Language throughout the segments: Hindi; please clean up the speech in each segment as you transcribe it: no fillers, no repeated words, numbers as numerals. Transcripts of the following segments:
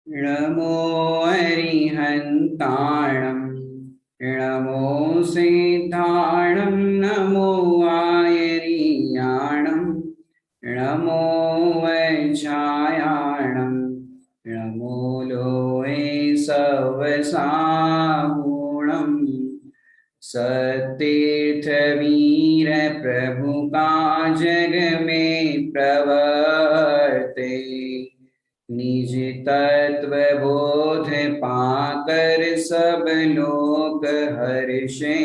नमो अरिहन्ताणं नमो सिद्धाणं नमो आयर्याणं नमो वैच्छायाणं नमो लोहे सवसागुणम् सतीर्थवीर प्रभु का जग में प्रवर्ते निज तत्व बोध पाकर सब लोग हर्षे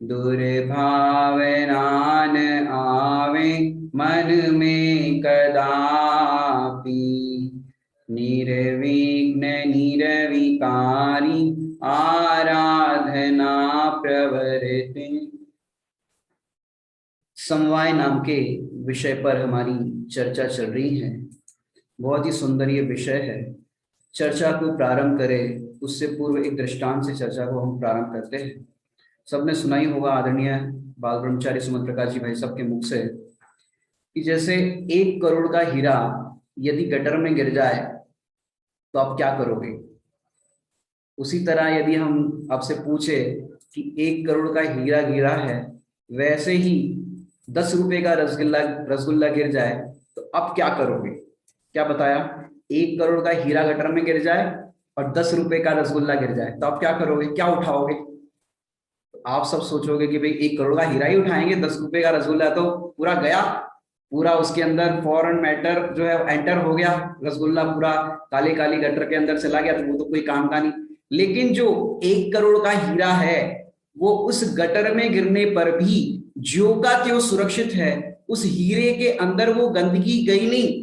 दुर्भावना न आवे मन में कदापि निर्विघ्न निर्विकारी आराधना प्रवृत्ति। समवाय नाम के विषय पर हमारी चर्चा चल रही है। बहुत ही सुंदर ये विषय है। चर्चा को प्रारंभ करें उससे पूर्व एक दृष्टांत से चर्चा को हम प्रारंभ करते हैं। सबने सुना ही होगा आदरणीय बाल ब्रह्मचारी सुमन प्रकाश जी भाई साहब के मुख से कि जैसे 1 करोड़ का हीरा यदि गटर में गिर जाए तो आप क्या करोगे। उसी तरह यदि हम आपसे पूछे कि 1 करोड़ का हीरा गिरा है, वैसे ही 10 रुपए का रसगुल्ला गिर जाए तो आप क्या करोगे। क्या बताया? 1 करोड़ का हीरा गटर में गिर जाए और 10 रुपए का रसगुल्ला गिर जाए तो आप क्या करोगे, क्या उठाओगे। तो आप सब सोचोगे कि भाई 1 करोड़ का हीरा ही उठाएंगे, 10 रुपए का रसगुल्ला तो पूरा गया, पूरा उसके अंदर फॉरेन मैटर जो है एंटर हो गया, रसगुल्ला पूरा काली काली गटर के अंदर चला गया, तो वो तो कोई काम का नहीं। लेकिन जो 1 करोड़ का हीरा है वो उस गटर में गिरने पर भी ज्यों का त्यों सुरक्षित है। उस हीरे के अंदर वो गंदगी गई नहीं,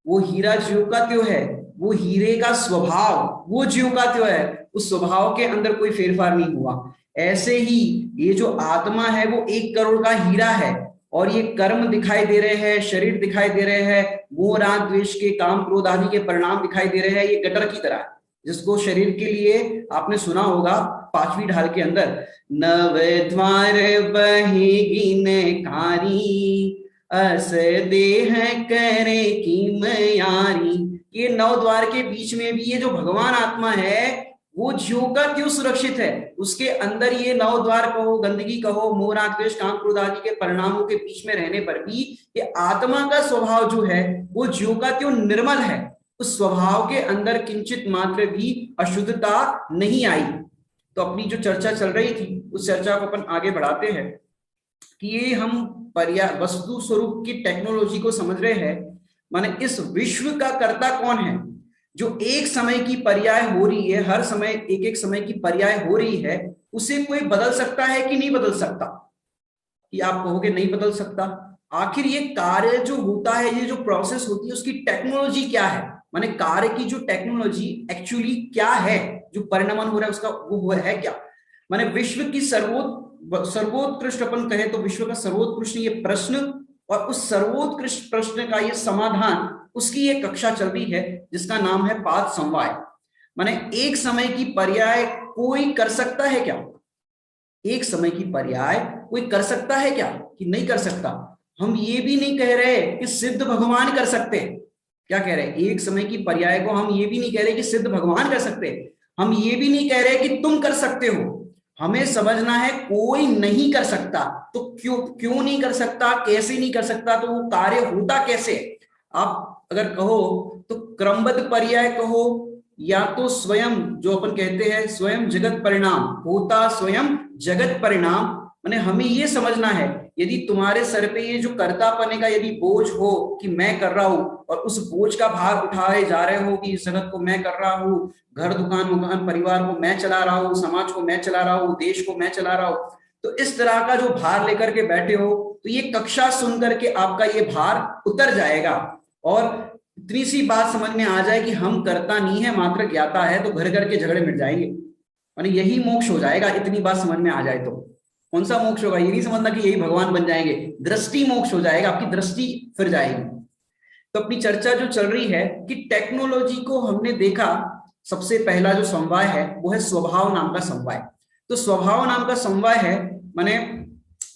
वो हीरा ज्यों का त्यों है। वो हीरे का स्वभाव वो ज्यों का त्यों है, उस स्वभाव के अंदर कोई फेरफार नहीं हुआ। ऐसे ही ये जो आत्मा है वो 1 करोड़ का हीरा है और ये कर्म दिखाई दे रहे हैं, शरीर दिखाई दे रहे हैं, मोह राग द्वेष के काम क्रोध आदि के परिणाम दिखाई दे रहे हैं। ये गटर की तरह, जिसको शरीर के लिए आपने सुना होगा 5वीं ढाल के अंदर, नव द्वार बहेगी नकारी अस देह करे की मयारी। ये 9 द्वार के बीच में भी ये जो भगवान आत्मा है वो ज्यों का त्यों सुरक्षित है। उसके अंदर ये 9 द्वार कहो, गंदगी कहो, मोह राग द्वेष काम क्रोध आदि के परिणामों के बीच में रहने पर भी ये आत्मा का स्वभाव जो है वो ज्यों का त्यों निर्मल है। उस स्वभाव के अंदर किंचित मात्र भी अशुद्धता नहीं आई। तो अपनी जो चर्चा चल रही थी उस चर्चा को अपन आगे बढ़ाते हैं कि ये हम वस्तु स्वरूप की टेक्नोलॉजी को समझ रहे हैं। माने इस विश्व का कर्ता कौन है, जो एक समय की पर्याय हो रही है, हर समय एक एक समय की पर्याय हो रही है, उसे कोई बदल सकता है कि नहीं बदल सकता। कि आप कहोगे नहीं बदल सकता। आखिर ये कार्य जो होता है, ये जो प्रोसेस होती है, उसकी टेक्नोलॉजी क्या है। माने कार्य की जो टेक्नोलॉजी एक्चुअली क्या है, जो परिणमन हो रहा है उसका वो है क्या। माने विश्व की सर्वोत्कृष्ट अपन कहे तो विश्व का सर्वोत्कृष्ट ये प्रश्न और उस सर्वोत्कृष्ट प्रश्न का ये समाधान, उसकी ये कक्षा चल रही है जिसका नाम है पाद समवाय। माने एक समय की पर्याय कोई कर सकता है क्या। एक समय की पर्याय कोई कर सकता है क्या कि नहीं कर सकता। हम ये भी नहीं कह रहे कि सिद्ध भगवान कर सकते। क्या कह रहे हैं? एक समय की पर्याय को हम ये भी नहीं कह रहे कि सिद्ध भगवान कर सकते। हम ये भी नहीं कह रहे कि तुम कर सकते हो। हमें समझना है कोई नहीं कर सकता। तो क्यों नहीं कर सकता, कैसे नहीं कर सकता, तो वो कार्य होता कैसे। आप अगर कहो तो क्रमबद्ध पर्याय कहो या तो स्वयं, जो अपन कहते हैं स्वयं जगत परिणाम, होता स्वयं जगत परिणाम। माने हमें ये समझना है, यदि तुम्हारे सर पे ये जो कर्तापने का यदि बोझ हो कि मैं कर रहा हूं और उस बोझ का भार उठाए जा रहे हो कि इस जगत को मैं कर रहा हूं, घर दुकान मकान परिवार को मैं चला रहा हूं, समाज को मैं चला रहा हूं, देश को मैं चला रहा हूं, तो इस तरह का जो भार लेकर के बैठे हो तो ये कक्षा सुन करके आपका ये भार उतर जाएगा। और इतनी सी बात समझ में आ जाए कि हम करता नहीं है मात्र ज्ञाता है, तो घर घर के झगड़े मिट जाएंगे। माने यही मोक्ष हो जाएगा। इतनी बात समझ में आ जाए तो कौन सा मोक्ष होगा, ये नहीं समझना कि यही भगवान बन जाएंगे। दृष्टि मोक्ष हो जाएगा, आपकी दृष्टि फिर जाएगी। तो अपनी चर्चा जो चल रही है कि टेक्नोलॉजी को हमने देखा, सबसे पहला जो समवाय है वो है स्वभाव नाम का समवाय। तो स्वभाव नाम का समवाय है, माने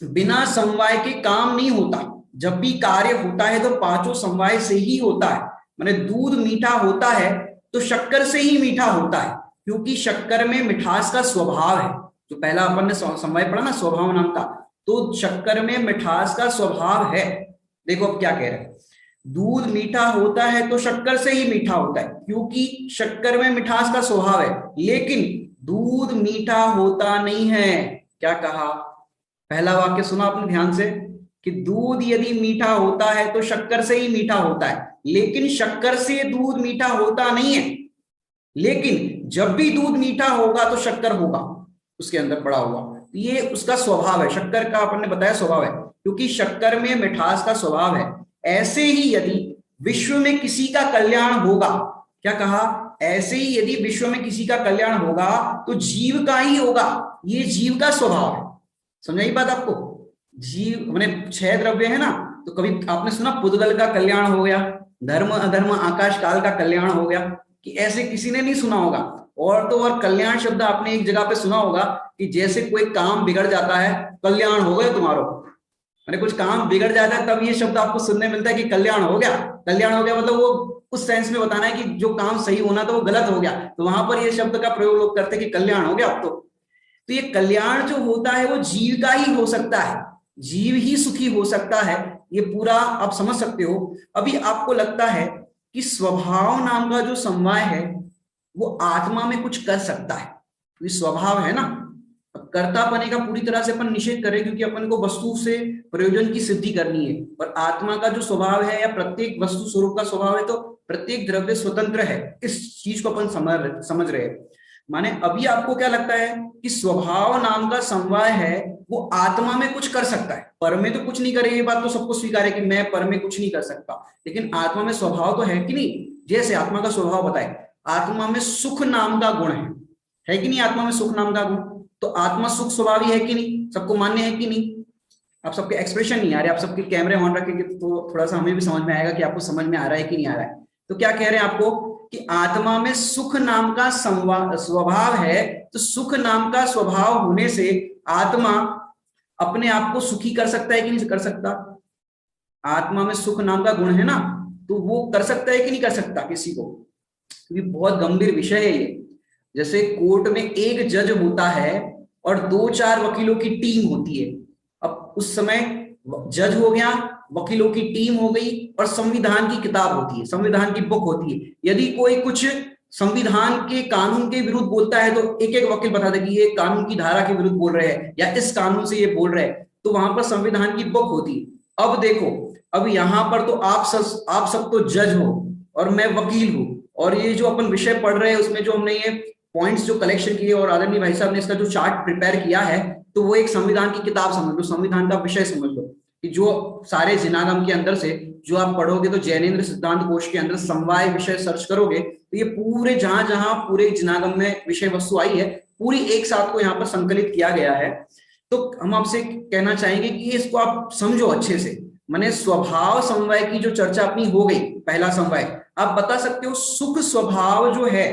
बिना समवाय के काम नहीं होता। जब भी कार्य होता है तो 5 समवाय से ही होता है। माने दूध मीठा होता है तो शक्कर से ही मीठा होता है, क्योंकि शक्कर में मिठास का स्वभाव है। जो पहला अपन ने समवाय पढ़ा ना, स्वभाव नाम का, तो शक्कर में मिठास का स्वभाव है। देखो अब क्या कह रहे हैं, दूध मीठा होता है तो शक्कर से ही मीठा होता है, क्योंकि शक्कर में मिठास का स्वभाव है, लेकिन दूध मीठा होता नहीं है। क्या कहा, पहला वाक्य सुना आपने ध्यान से, कि दूध यदि मीठा होता है तो शक्कर से ही मीठा होता है, लेकिन शक्कर से दूध मीठा होता नहीं है। लेकिन जब भी दूध मीठा होगा तो शक्कर होगा उसके अंदर पड़ा हुआ, ये उसका स्वभाव है। शक्कर का अपन ने बताया स्वभाव है, क्योंकि शक्कर में मिठास का स्वभाव है। ऐसे ही यदि विश्व में किसी का कल्याण होगा, क्या कहा, ऐसे ही यदि विश्व में किसी का कल्याण होगा तो जीव का ही होगा, ये जीव का स्वभाव है। समझाई बात आपको, जीव मैंने 6 द्रव्य है ना, तो कभी आपने सुना पुद्गल का कल्याण हो गया, धर्म अधर्म आकाश काल का कल्याण हो गया, कि ऐसे किसी ने नहीं सुना होगा। और तो और कल्याण शब्द आपने एक जगह पे सुना होगा कि जैसे कोई काम बिगड़ जाता है, कल्याण हो गया तुम्हारा, मैंने कुछ काम बिगड़ जाता है तब ये शब्द आपको सुनने मिलता है कि कल्याण हो गया। कल्याण हो गया मतलब वो उस सेंस में बताना है कि जो काम सही होना था वो गलत हो गया, तो वहां पर ये शब्द का प्रयोग लोग करते हैं कि कल्याण हो गया अब तो ये कल्याण जो होता है वो जीव का ही हो सकता है, जीव ही सुखी हो सकता है, ये पूरा आप समझ सकते हो। अभी आपको लगता है कि स्वभाव नाम का जो समवाय है वो आत्मा में कुछ कर सकता है, ये स्वभाव है ना। कर्तापने का पूरी तरह से अपन निषेध करें, क्योंकि अपन को वस्तु से प्रयोजन की सिद्धि करनी है, और आत्मा का जो स्वभाव है या प्रत्येक वस्तु स्वरूप का स्वभाव है, तो प्रत्येक द्रव्य स्वतंत्र है, इस चीज को अपन समझ रहे हैं। माने अभी आपको क्या लगता है कि स्वभाव नाम का समवाय है वो आत्मा में कुछ कर सकता है, पर में तो कुछ नहीं करे, ये बात तो सबको स्वीकार है कि मैं पर में कुछ नहीं कर सकता, लेकिन आत्मा में स्वभाव तो है कि नहीं। जैसे आत्मा का स्वभाव बताए, आत्मा में सुख नाम का गुण है कि नहीं, आत्मा में सुख नाम का गुण, तो आत्मा सुख स्वभावी है कि नहीं, सबको मान्य है कि नहीं। आप सबके एक्सप्रेशन नहीं आ रहे, आप सबके कैमरे ऑन रखेंगे तो थोड़ा सा हमें भी समझ में आएगा कि आपको समझ में आ रहा है कि नहीं आ रहा है। तो क्या कह रहे हैं आपको कि आत्मा में सुख नाम का स्वभाव है, तो सुख नाम का स्वभाव होने से आत्मा अपने आप को सुखी कर सकता है कि नहीं कर सकता। आत्मा में सुख नाम का गुण है ना, तो वो कर सकता है कि नहीं कर सकता किसी को। ये बहुत गंभीर विषय है ये। जैसे कोर्ट में एक जज होता है और 2-4 वकीलों की टीम होती है। अब उस समय जज हो गया, वकीलों की टीम हो गई, और संविधान की किताब होती है, संविधान की बुक होती है। यदि कोई कुछ संविधान के कानून के विरुद्ध बोलता है तो एक एक वकील बता दे कि ये कानून की धारा के विरुद्ध बोल रहे हैं या इस कानून से ये बोल रहे हैं, तो वहां पर संविधान की बुक होती है। अब देखो, अब यहां पर तो आप सब तो जज हो और मैं वकील हूं, और ये जो अपन विषय पढ़ रहे हैं उसमें जो हमने ये पॉइंट्स जो कलेक्शन किए और आदरणीय भाई साहब ने इसका जो चार्ट प्रिपेयर किया है, तो वो एक संविधान की किताब समझ लो, संविधान का विषय समझ लो, कि जो सारे जिनागम के अंदर से जो आप पढ़ोगे, तो जैनेन्द्र सिद्धांत कोश के अंदर समवाय विषय सर्च करोगे तो ये पूरे जहां जहां पूरे जिनागम में विषय वस्तु आई है पूरी एक साथ को यहाँ पर संकलित किया गया है। तो हम आपसे कहना चाहेंगे कि इसको आप समझो अच्छे से। माने स्वभाव समवाय की जो चर्चा अपनी हो गई, पहला समवाय आप बता सकते हो सुख स्वभाव जो है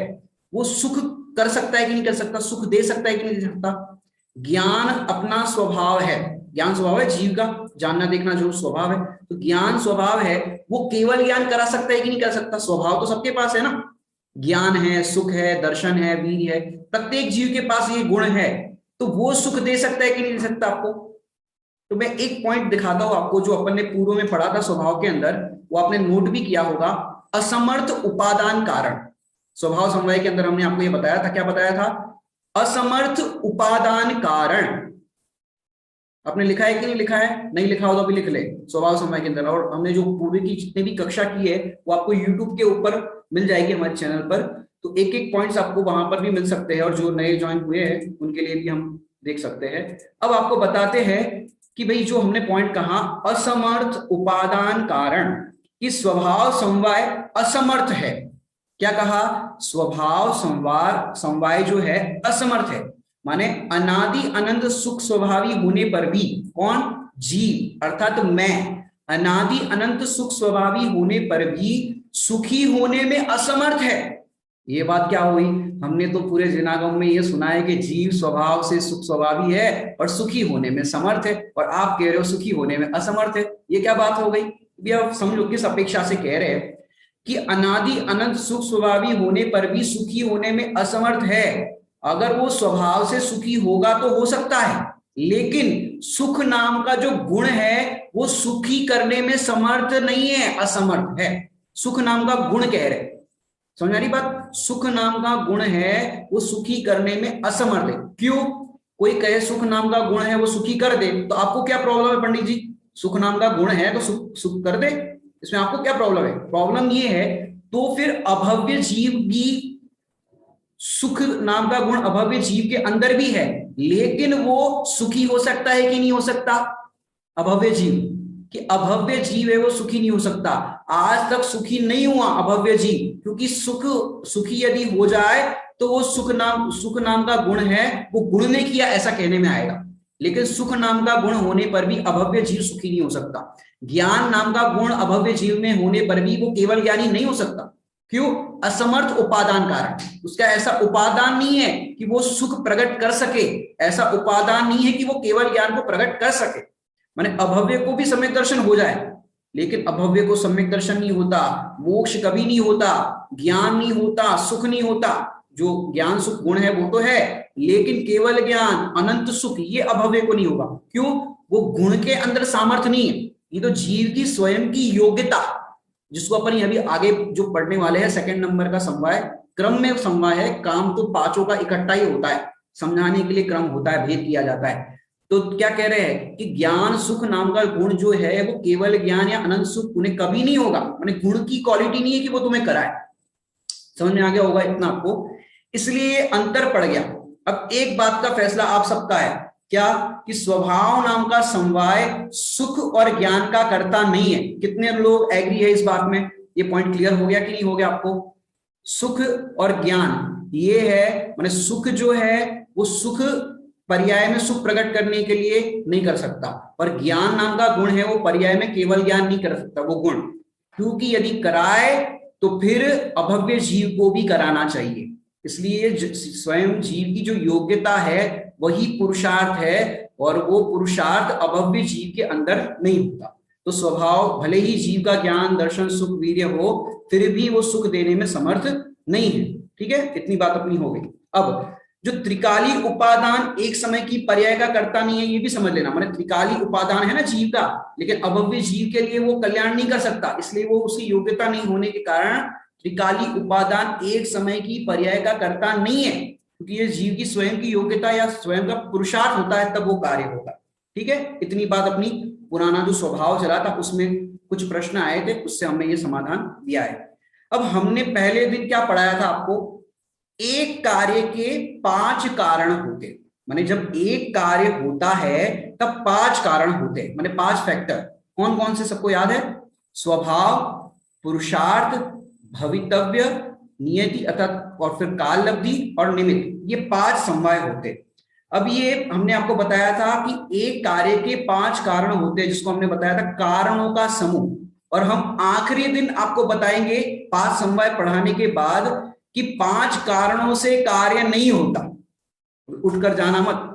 वो सुख कर सकता है कि नहीं कर सकता, सुख दे सकता है कि नहीं दे सकता। ज्ञान अपना स्वभाव है, ज्ञान स्वभाव है जीव का, जानना देखना जो स्वभाव है, तो ज्ञान स्वभाव है, वो केवल ज्ञान करा सकता है कि नहीं कर सकता। स्वभाव तो सबके पास है ना, ज्ञान है, सुख है, दर्शन है, वीर है, प्रत्येक जीव के पास ये गुण है, तो वो सुख दे सकता है कि नहीं दे सकता आपको। तो मैं एक पॉइंट दिखाता हूं आपको जो अपन ने पूर्व में पढ़ा था स्वभाव के अंदर, वो आपने नोट भी किया होगा, असमर्थ उपादान कारण। स्वभाव समवाय के अंदर हमने आपको ये बताया था, क्या बताया था, असमर्थ उपादान कारण। आपने लिखा है कि नहीं लिखा है, नहीं लिखा हो तो अभी लिख ले स्वभाव समवाय के अंदर। और हमने जो पूर्व की जितने भी कक्षा की है वो आपको यूट्यूब के ऊपर मिल जाएगी हमारे चैनल पर, तो एक एक पॉइंट्स आपको वहां पर भी मिल सकते हैं, और जो नए ज्वाइन हुए हैं उनके लिए भी हम देख सकते हैं। अब आपको बताते हैं कि भाई जो हमने पॉइंट कहा असमर्थ उपादान कारण, कि स्वभाव समवाय असमर्थ है। क्या कहा, स्वभाव समवाय जो है असमर्थ है, माने अनादि अनंत सुख स्वभावी होने पर भी, कौन, जीव अर्थात मैं, अनादि अनंत सुख स्वभावी होने पर भी सुखी होने में असमर्थ है। ये बात क्या हुई, हमने तो पूरे जिनागम में ये सुना है कि जीव स्वभाव से सुख स्वभावी है और सुखी होने में समर्थ है, और आप कह रहे हो सुखी होने में असमर्थ है। ये क्या बात हो गई, आप समझो किस अपेक्षा से कह रहे हैं कि अनादि अनंत सुख स्वभावी होने पर भी सुखी होने में असमर्थ है। अगर वो स्वभाव से सुखी होगा तो हो सकता है, लेकिन सुख नाम का जो गुण है वो सुखी करने में समर्थ नहीं है, असमर्थ है। सुख नाम का गुण कह रहे, समझ आ रही बात? सुख नाम का गुण है वो सुखी करने में असमर्थ है। क्यों? कोई कहे सुख नाम का गुण है वो सुखी कर दे, तो आपको क्या प्रॉब्लम है पंडित जी? सुख नाम का गुण है तो सुख सुख कर दे, इसमें आपको क्या प्रॉब्लम है? प्रॉब्लम ये है तो फिर अभव्य जीव की, सुख नाम का गुण अभव्य जीव के अंदर भी है, लेकिन वो सुखी हो सकता है कि नहीं हो सकता? अभव्य जीव, कि अभव्य जीव है वो सुखी नहीं हो सकता। आज तक सुखी नहीं हुआ अभव्य जीव, क्योंकि सुखी यदि हो जाए तो वो सुख नाम का गुण है वो गुण ने किया ऐसा कहने में आएगा, लेकिन सुख नाम का गुण होने पर भी अभव्य जीव सुखी नहीं हो सकता। ज्ञान नाम का गुण अभव्य जीव में होने पर भी वो केवल ज्ञानी नहीं हो सकता। क्यों? असमर्थ उपादान कारण, उसका ऐसा उपादान नहीं है कि वो सुख प्रकट कर सके, ऐसा उपादान नहीं है कि वो केवल ज्ञान को प्रकट कर सके। माने अभव्य को भी सम्यक दर्शन हो जाए, लेकिन अभव्य को सम्यक दर्शन नहीं होता, मोक्ष कभी नहीं होता, ज्ञान नहीं होता, सुख नहीं होता। जो ज्ञान सुख गुण है वो तो है, लेकिन केवल ज्ञान अनंत सुख ये अभव्य को नहीं होगा। क्यों? वो गुण के अंदर सामर्थ्य नहीं है, ये तो जीव की स्वयं की योग्यता, जिसको अपन अभी आगे जो पढ़ने वाले हैं सेकंड नंबर का समवाय, क्रम में समवाय है। काम तो पांचों का इकट्ठा ही होता है, समझाने के लिए क्रम होता है, भेद किया जाता है। तो क्या कह रहे हैं कि ज्ञान सुख नाम का गुण जो है वो केवल ज्ञान या अनंत सुख उन्हें कभी नहीं होगा। माने गुण की क्वालिटी नहीं है कि वो तुम्हें कराए। समझ में आ गया होगा इतना आपको? इसलिए अंतर पड़ गया। अब एक बात का फैसला आप सबका है, क्या? कि स्वभाव नाम का समवाय सुख और ज्ञान का कर्ता नहीं है। कितने लोग एग्री है इस बात में? ये पॉइंट क्लियर हो गया कि नहीं हो गया आपको? सुख और ज्ञान ये है, माने सुख जो है वो सुख पर्याय में सुख प्रकट करने के लिए नहीं कर सकता, और ज्ञान नाम का गुण है वो पर्याय में केवल ज्ञान नहीं कर सकता वो गुण, क्योंकि यदि कराए तो फिर अभव्य जीव को भी कराना चाहिए। इसलिए स्वयं जीव की जो योग्यता है वही पुरुषार्थ है, और वो पुरुषार्थ अभव्य जीव के अंदर नहीं होता। तो स्वभाव भले ही जीव का ज्ञान दर्शन सुख वीर्य हो, फिर भी वो सुख देने में समर्थ नहीं है। ठीक है, इतनी बात अपनी हो गई। अब जो त्रिकाली उपादान एक समय की पर्याय का करता नहीं है, ये भी समझ लेना। माने त्रिकाली उपादान है ना जीव का, लेकिन अभव्य जीव के लिए वो कल्याण नहीं कर सकता, इसलिए वो उसकी योग्यता नहीं होने के कारण त्रिकाली उपादान एक समय की पर्याय का करता नहीं है, क्योंकि ये जीव की स्वयं की योग्यता या स्वयं का पुरुषार्थ होता है तब वो कार्य होता है। ठीक है, इतनी बात अपनी। पुराना जो स्वभाव चला था उसमें कुछ प्रश्न आए थे, उससे हमने ये समाधान दिया है। अब हमने पहले दिन क्या पढ़ाया था आपको? एक कार्य के 5 कारण होते, माने जब एक कार्य होता है तब 5 कारण होते हैं, माने 5 फैक्टर। कौन कौन से सबको याद है? स्वभाव, पुरुषार्थ, भवितव्य, नियति अर्थात और फिर काल लब्धि और निमित्त, ये 5 समवाय होते। अब ये हमने आपको बताया था कि एक कार्य के 5 कारण होते हैं, जिसको हमने बताया था कारणों का समूह। और हम आखिरी दिन आपको बताएंगे 5 समवाय पढ़ाने के बाद कि 5 कारणों से कार्य नहीं होता। उठकर जाना मत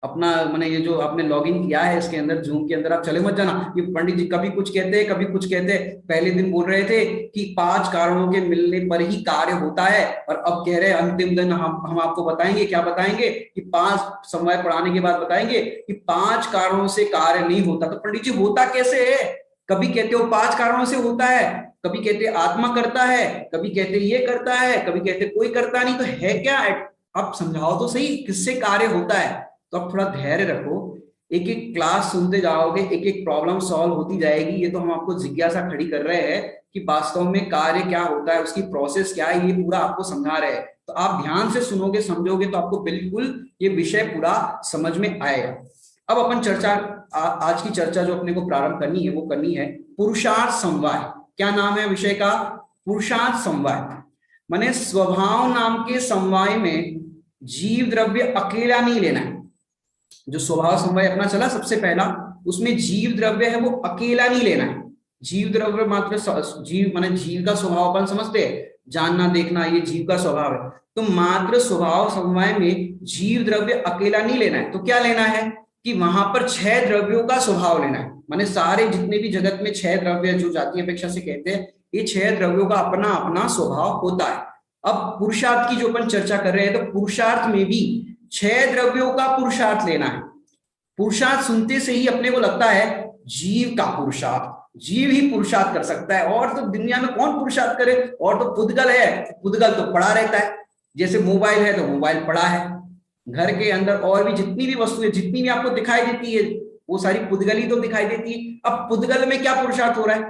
अपना, मैंने ये जो आपने लॉगिन किया है इसके अंदर जूम के अंदर, आप चले मत जाना। ये पंडित जी कभी कुछ कहते हैं कभी कुछ कहते हैं। पहले दिन बोल रहे थे कि 5 कारणों के मिलने पर ही कार्य होता है, और अब कह रहे हैं अंतिम दिन हम आपको बताएंगे। क्या बताएंगे? कि 5 समवाय पढ़ाने के बाद बताएंगे कि 5 कारणों से कार्य नहीं होता। तो पंडित जी होता कैसे है? कभी कहते हो 5 कारणों से होता है, कभी कहते आत्मा करता है, कभी कहते ये करता है, कभी कहते कोई करता नहीं। तो है क्या? आप समझाओ तो सही, किससे कार्य होता है? तो आप थोड़ा धैर्य रखो, एक एक क्लास सुनते जाओगे, एक एक प्रॉब्लम सॉल्व होती जाएगी। ये तो हम आपको जिज्ञासा खड़ी कर रहे हैं कि वास्तव में कार्य क्या होता है, उसकी प्रोसेस क्या है, ये पूरा आपको समझा रहे हैं। तो आप ध्यान से सुनोगे समझोगे तो आपको बिल्कुल ये विषय पूरा समझ में आएगा। अब अपन चर्चा, आज की चर्चा जो अपने को प्रारंभ करनी है वो करनी है पुरुषार्थ समवाय। क्या नाम है विषय का? पुरुषार्थ समवाय। माने स्वभाव नाम के समवाय में जीव द्रव्य अकेला नहीं लेना है। जो स्वभाव समवाय अपना चला सबसे पहला, उसमें जीव द्रव्य है वो अकेला नहीं लेना है। जीव द्रव्य मात्र जीव, माने जीव का स्वभाव अपन समझते हैं, जानना देखना ये जीव का स्वभाव है। तो मात्र स्वभाव समवाय में जीव द्रव्य अकेला नहीं लेना है। तो क्या लेना है कि वहां पर 6 द्रव्यों का स्वभाव लेना है। माने सारे जितने भी जगत में 6 द्रव्य जो जातीय अपेक्षा से कहते हैं, ये 6 द्रव्यों का अपना अपना स्वभाव होता है। अब पुरुषार्थ की जो अपन चर्चा कर रहे हैं, तो पुरुषार्थ में भी 6 द्रव्यों का पुरुषार्थ लेना है। पुरुषार्थ सुनते से ही अपने को लगता है जीव का पुरुषार्थ, जीव ही पुरुषार्थ कर सकता है, और तो दुनिया में कौन पुरुषार्थ करे, और तो पुद्गल है, पुद्गल तो पड़ा रहता है। जैसे मोबाइल है तो मोबाइल पड़ा है, घर के अंदर और भी जितनी भी वस्तुएं जितनी भी आपको दिखाई देती है वो सारी पुद्गल ही तो दिखाई देती है। अब पुद्गल में क्या पुरुषार्थ हो रहा है,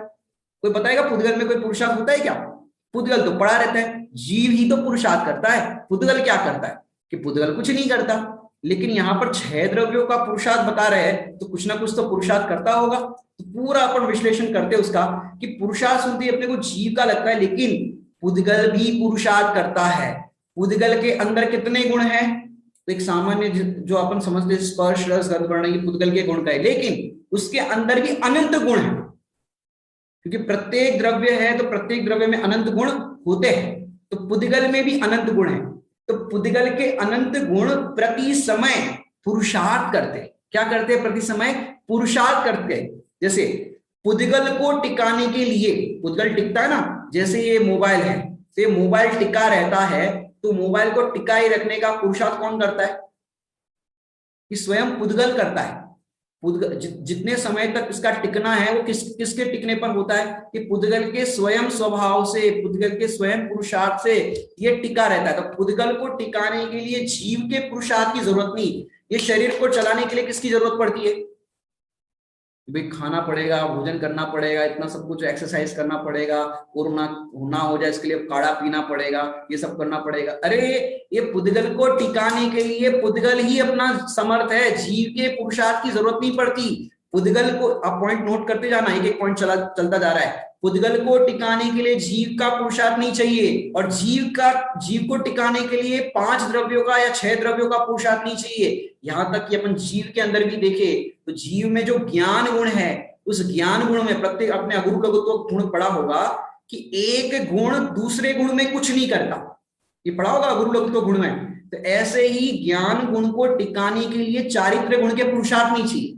कोई बताएगा? पुद्गल में कोई पुरुषार्थ होता है क्या? पुद्गल तो पड़ा रहता है, जीव ही तो पुरुषार्थ करता है। पुद्गल क्या करता है कि पुद्गल कुछ नहीं करता। लेकिन यहाँ पर 6 द्रव्यों का पुरुषार्थ बता रहे हैं, तो कुछ ना कुछ तो पुरुषार्थ करता होगा। तो पूरा अपन विश्लेषण करते उसका कि पुरुषार्थ सुनते अपने को जीव का लगता है, लेकिन पुद्गल भी पुरुषार्थ करता है। पुद्गल के अंदर कितने गुण हैं? तो एक सामान्य जो अपन समझते स्पर्श रस गंध वर्ण ये पुद्गल के गुण का है, लेकिन उसके अंदर भी अनंत गुण है, क्योंकि प्रत्येक द्रव्य है तो प्रत्येक द्रव्य में अनंत गुण होते हैं। तो पुद्गल में भी अनंत गुण है। तो पुद्गल के अनंत गुण प्रति समय पुरुषार्थ करते। क्या करते? प्रति समय पुरुषार्थ करते। जैसे पुद्गल को टिकाने के लिए, पुद्गल टिकता है ना, जैसे ये मोबाइल है तो ये मोबाइल टिका रहता है, तो मोबाइल को टिकाए रखने का पुरुषार्थ कौन करता है? कि स्वयं पुद्गल करता है। पुद्गल जितने समय तक इसका टिकना है वो किसके टिकने पर होता है? कि पुद्गल के स्वयं स्वभाव से, पुद्गल के स्वयं पुरुषार्थ से ये टिका रहता है। तो पुद्गल को टिकाने के लिए जीव के पुरुषार्थ की जरूरत नहीं, ये शरीर को चलाने के लिए किसकी जरूरत पड़ती है? भाई खाना पड़ेगा, भोजन करना पड़ेगा, इतना सब कुछ एक्सरसाइज करना पड़ेगा, कोरोना ना हो जाए इसके लिए काढ़ा पीना पड़ेगा, ये सब करना पड़ेगा। अरे ये पुद्गल को टिकाने के लिए पुद्गल ही अपना समर्थ है, जीव के पुरुषार्थ की जरूरत नहीं पड़ती। पुद्गल को आप पॉइंट नोट करते जाना, एक एक पॉइंट चलता जा रहा है। पुद्गल को टिकाने के लिए जीव का पुरुषार्थ नहीं चाहिए, और जीव को टिकाने के लिए 5 द्रव्यों का या 6 द्रव्यों का पुरुषार्थ नहीं चाहिए। यहां तक कि अपन जीव के अंदर भी देखे तो जीव में जो ज्ञान गुण है, उस ज्ञान गुण में प्रत्येक अपने अगुरु लघुत्व गुण पढ़ा होगा कि एक गुण दूसरे गुण में कुछ नहीं करता, ये पढ़ा होगा अगुरु लघुत्व गुण में। तो ऐसे ही ज्ञान गुण को टिकाने के लिए चारित्र्य गुण के पुरुषार्थ नहीं चाहिए।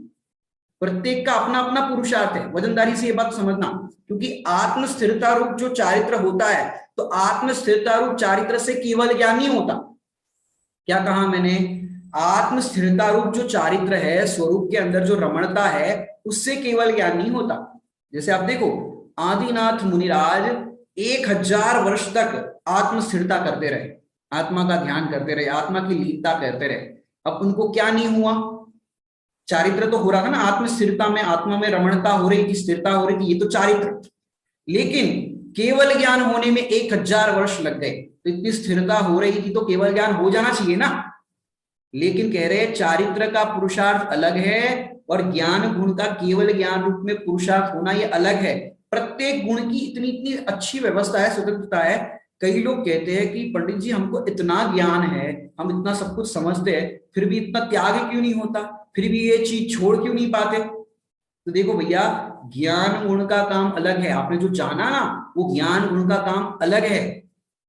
प्रत्येक का अपना अपना पुरुषार्थ है। वजनदारी से ये बात समझना, क्योंकि आत्म स्थिरता रूप जो चारित्र होता है, तो आत्म स्थिरता रूप चारित्र से केवल ज्ञान नहीं होता। क्या कहा मैंने? आत्म स्थिरता रूप जो चारित्र है, स्वरूप के अंदर जो रमणता है, उससे केवल ज्ञान नहीं होता। जैसे आप देखो आदिनाथ मुनिराज 1000 वर्ष तक आत्म स्थिरता करते रहे, आत्मा का ध्यान करते रहे, आत्मा की लीनता करते रहे। अब उनको क्या नहीं हुआ? चारित्र तो हो रहा था ना, आत्म स्थिरता में, आत्मा में रमणता हो रही थी, स्थिरता हो रही थी, ये तो चारित्र। लेकिन केवल ज्ञान होने में 1000 वर्ष लग गए। तो इतनी स्थिरता हो रही थी तो केवल ज्ञान हो जाना चाहिए ना। लेकिन कह रहे चारित्र का पुरुषार्थ अलग है और ज्ञान गुण का केवल ज्ञान रूप में पुरुषार्थ होना ये अलग है। प्रत्येक गुण की इतनी इतनी अच्छी व्यवस्था है, स्वतंत्रता है। कई लोग कहते हैं कि पंडित जी हमको इतना ज्ञान है, हम इतना सब कुछ समझते हैं, फिर भी इतना त्याग क्यों नहीं होता, फिर भी ये चीज छोड़ क्यों नहीं पाते? तो देखो भैया, ज्ञान गुण का काम अलग है, आपने जो जाना ना वो ज्ञान गुण का काम अलग है,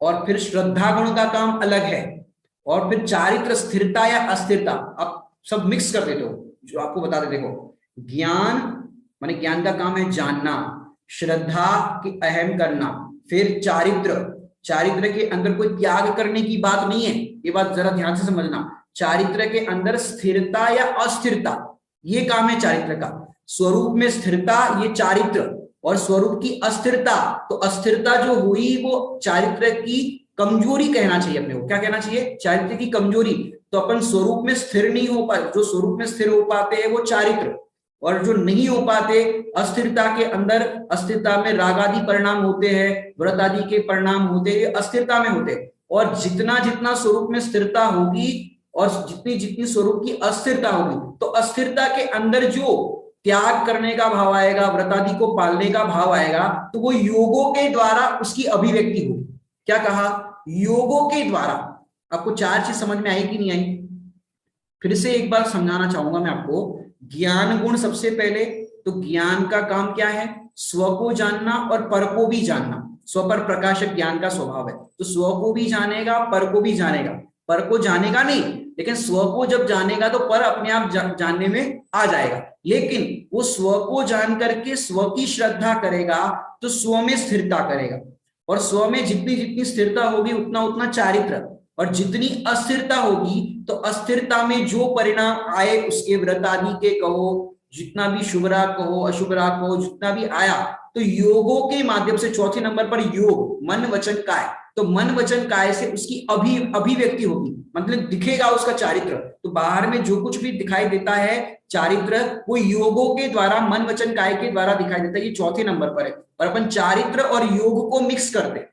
और फिर श्रद्धा गुण का काम अलग है, और फिर चारित्र स्थिरता या अस्थिरता आप सब मिक्स कर देते हो। जो आपको बता दे, देखो ज्ञान माने ज्ञान का काम है जानना, श्रद्धा की अहम करना, फिर चारित्र के अंदर कोई त्याग करने की बात नहीं है, ये बात जरा ध्यान से समझना। चारित्र के अंदर स्थिरता या अस्थिरता ये काम है चारित्र का। स्वरूप में स्थिरता ये चारित्र, और स्वरूप की अस्थिरता, तो अस्थिरता जो हुई वो चारित्र की कमजोरी कहना चाहिए अपने को। क्या कहना चाहिए? चारित्र की कमजोरी। तो अपन स्वरूप में स्थिर नहीं हो पाते, जो स्वरूप में स्थिर हो पाते हैं वो चारित्र, और जो नहीं हो पाते अस्थिरता के अंदर, अस्थिरता में राग आदि परिणाम होते हैं, व्रत आदि के परिणाम होते हैं, अस्थिरता में होते हैं। और जितना जितना स्वरूप में स्थिरता होगी और जितनी जितनी स्वरूप की अस्थिरता होगी, तो अस्थिरता के अंदर जो त्याग करने का भाव आएगा, व्रत आदि को पालने का भाव आएगा, तो वो योगों के द्वारा उसकी अभिव्यक्ति होगी। क्या कहा? योगों के द्वारा। आपको 4 चीज समझ में आई कि नहीं आई? फिर से एक बार समझाना चाहूंगा मैं आपको। ज्ञान गुण सबसे पहले, तो ज्ञान का काम क्या है? स्व को जानना और पर को भी जानना। स्व पर प्रकाशक ज्ञान का स्वभाव है, तो स्व को भी जानेगा, पर को भी जानेगा। पर को जानेगा नहीं, लेकिन स्व को जब जानेगा तो पर अपने आप जानने में आ जाएगा। लेकिन वो स्व को जान करके स्व की श्रद्धा करेगा, तो स्व में स्थिरता करेगा, और स्व में जितनी जितनी स्थिरता होगी उतना उतना चारित्र, और जितनी अस्थिरता होगी तो अस्थिरता में जो परिणाम आए उसके व्रत आदि के कहो, जितना भी शुभ राग कहो अशुभ राग कहो, जितना भी आया, तो योगों के माध्यम से चौथे नंबर पर योग मन वचन काय, तो मन वचन काय से उसकी अभिव्यक्ति होगी, मतलब दिखेगा उसका चारित्र। तो बाहर में जो कुछ भी दिखाई देता है चारित्र, वो योगों के द्वारा मन वचन काय के द्वारा दिखाई देता है। ये चौथे नंबर पर है। और अपन चारित्र और योग को मिक्स करते हैं।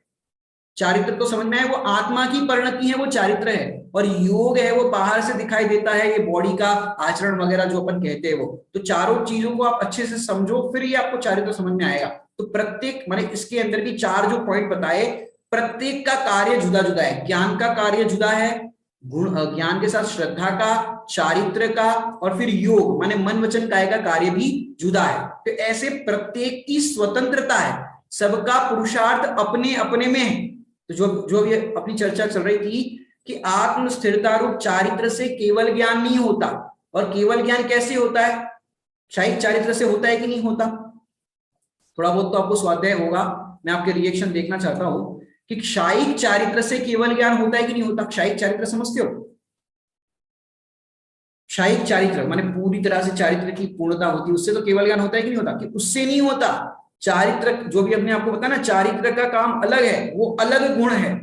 चारित्र तो समझ में है, वो आत्मा की परिणति है, वो चारित्र है, और योग है वो बाहर से दिखाई देता है, ये बॉडी का आचरण वगैरह जो अपन कहते हैं वो। तो चारों चीजों को आप अच्छे से समझो, फिर ये आपको चारित्र समझ में आएगा। तो प्रत्येक माने इसके अंदर की चार जो पॉइंट बताए, प्रत्येक का कार्य जुदा जुदा है। ज्ञान का कार्य जुदा है, गुण ज्ञान के साथ श्रद्धा का, चारित्र का, और फिर योग माने मन वचन काय का कार्य भी जुदा है। तो ऐसे प्रत्येक की स्वतंत्रता है, सबका पुरुषार्थ अपने अपने में है। तो जो ये अपनी चर्चा चल रही थी कि आत्म स्थिरता रूप चारित्र से केवल ज्ञान नहीं होता, और केवल ज्ञान कैसे होता है, शायद चारित्र से होता है कि नहीं होता। थोड़ा बहुत तो आपको स्वाध्याय होगा, मैं आपके रिएक्शन देखना चाहता हूं कि क्षायिक चारित्र से केवल ज्ञान होता है कि नहीं होता। क्षायिक चारित्र समझते हो? क्षायिक चारित्र माने पूरी तरह से चारित्र की पूर्णता होती है, उससे तो केवल ज्ञान होता है कि नहीं होता? कि उससे नहीं होता। चारित्र जो भी हमने आपको बताया ना, चारित्र का काम अलग है, वो अलग गुण है।